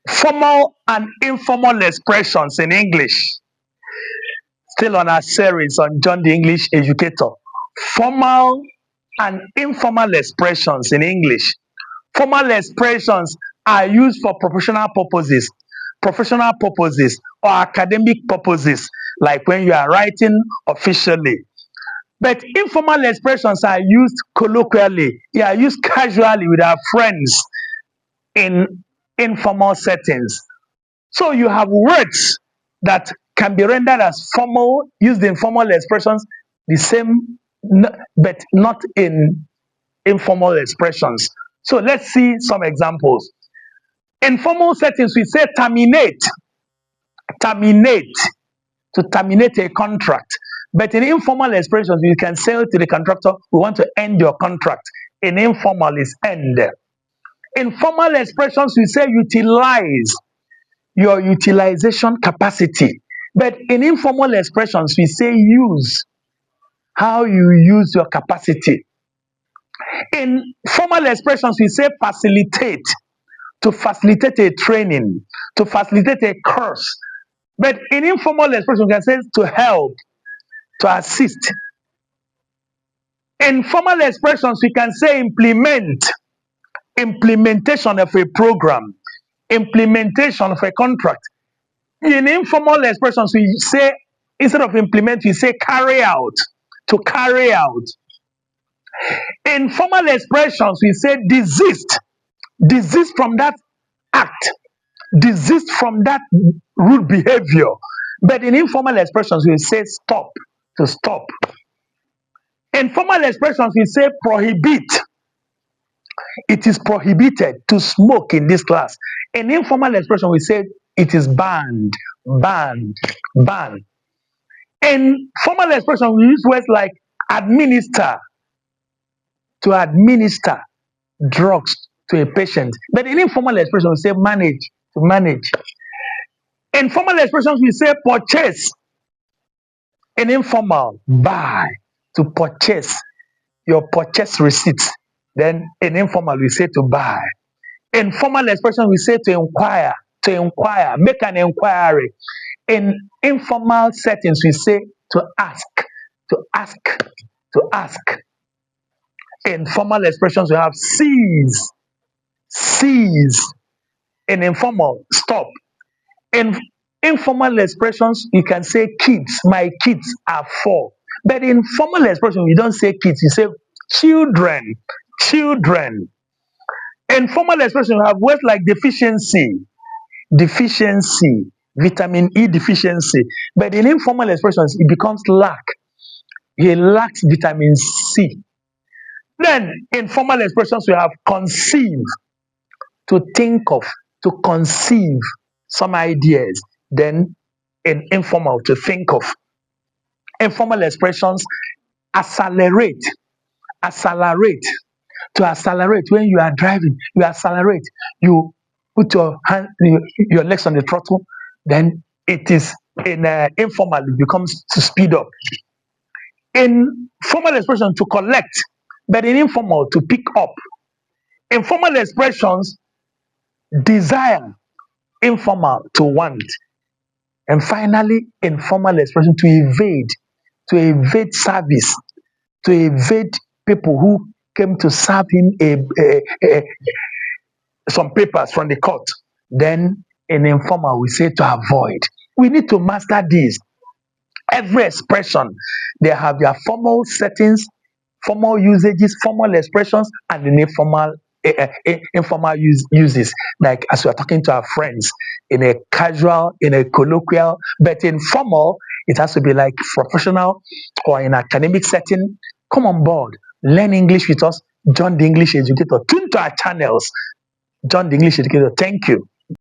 Formal and informal expressions in English. Still on our series on John the English Educator. Formal and informal expressions in English. Formal expressions are used for professional purposes, or academic purposes, like when you are writing officially. But informal expressions are used colloquially, they are used casually with our friends in informal settings. So you have words that can be rendered as formal, used in formal expressions, the same, but not in informal expressions. So let's see some examples. In formal settings, we say terminate, terminate, to terminate a contract. But in informal expressions, you can say to the contractor, we want to end your contract. In informal is end. In formal expressions, we say utilize, your utilization capacity. But in informal expressions, we say use, how you use your capacity. In formal expressions, we say facilitate, to facilitate a training, to facilitate a course. But in informal expression, we can say to help, to assist. In formal expressions, we can say implement, implementation of a program, implementation of a contract. In informal expressions, we say, instead of implement, we say carry out, to carry out. In formal expressions, we say desist, desist from that act, desist from that rude behavior. But in informal expressions, we say stop, to stop. In formal expressions, we say prohibit. It is prohibited to smoke in this class. In informal expression, we say it is banned, banned, banned. In formal expression, we use words like administer, to administer drugs to a patient. But in informal expression, we say manage, to manage. In formal expressions, we say purchase. In informal, buy, to purchase, your purchase receipts. Then in informal, we say to buy. In formal expression, we say to inquire, make an inquiry. In informal settings, we say to ask, to ask, to ask. In formal expressions, we have seize, seize. In informal, stop. In informal expressions, you can say kids, my kids are 4. But in formal expression, you don't say kids, you say children, children. In formal expression, you have words like deficiency, deficiency, vitamin E deficiency. But in informal expressions, it becomes lack. He lacks vitamin C. Then in formal expressions, we have conceive, to think of, to conceive some ideas. Then in informal, to think of. Informal expressions, accelerate, accelerate, to accelerate. When you are driving, you accelerate, you put your hand, your legs on the throttle, then it is in informal, it becomes to speed up. In formal expression, to collect, but in informal, to pick up. In formal expressions, desire, informal, to want. And finally, informal expression, to evade service, to evade people who came to serve him some papers from the court. Then in informal, we say to avoid. We need to master this. Every expression, they have their formal settings, formal usages, formal expressions, and the informal uses. Like as we are talking to our friends in a casual, in a colloquial, but in formal, it has to be like professional or in academic setting. Come on board, learn English with us. John the English Educator. Tune to our channels. John the English Educator. Thank you.